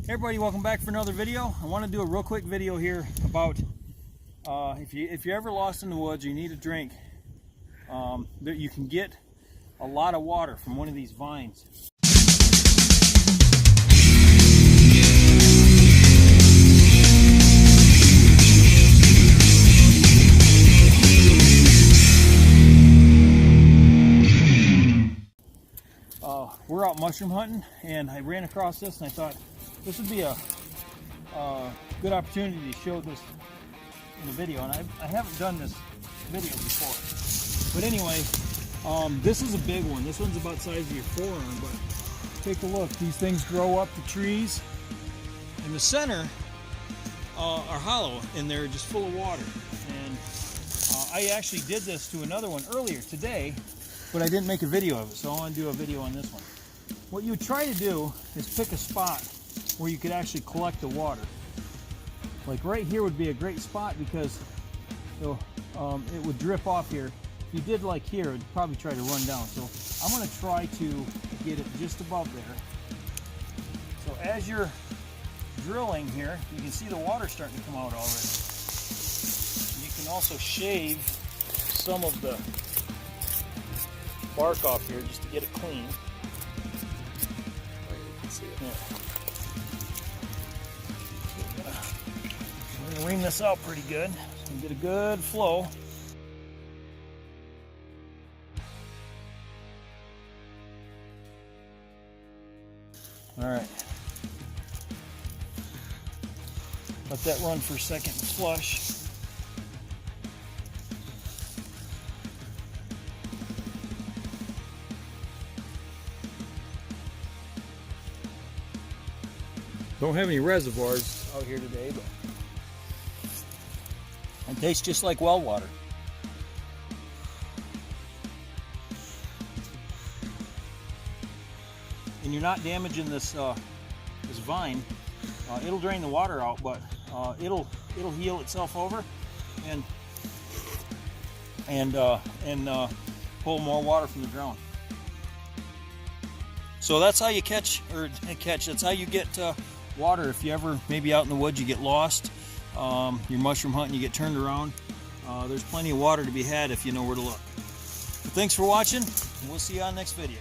Hey everybody, welcome back for another video. I want to do a real quick video here about if you're ever lost in the woods or you need a drink, that you can get a lot of water from one of these vines. We're out mushroom hunting and I ran across this and I thought this would be a good opportunity to show this in a video, and I haven't done this video before. But anyway, this is a big one. This one's about the size of your forearm, but take a look. These things grow up the trees. In the center are hollow and they're just full of water. And I actually did this to another one earlier today, but I didn't make a video of it, so I want to do a video on this one. What you would try to do is pick a spot where you could actually collect the water. Like right here would be a great spot because it would drip off here. If you did like here, it would probably try to run down. So I'm going to try to get it just above there. So as you're drilling here, you can see the water starting to come out already. You can also shave some of the bark off here just to get it clean. Yeah. We're going to ream this out pretty good so we get a good flow. Alright. Let that run for a second and flush. Don't have any reservoirs out here today, but it tastes just like well water. And you're not damaging this this vine. It'll drain the water out, but it'll heal itself over and pull more water from the ground. So that's how you catch. That's how you get water if you ever maybe out in the woods you get lost. You're mushroom hunting, you get turned around. There's plenty of water to be had if you know where to look. But thanks for watching. We'll see you on the next video.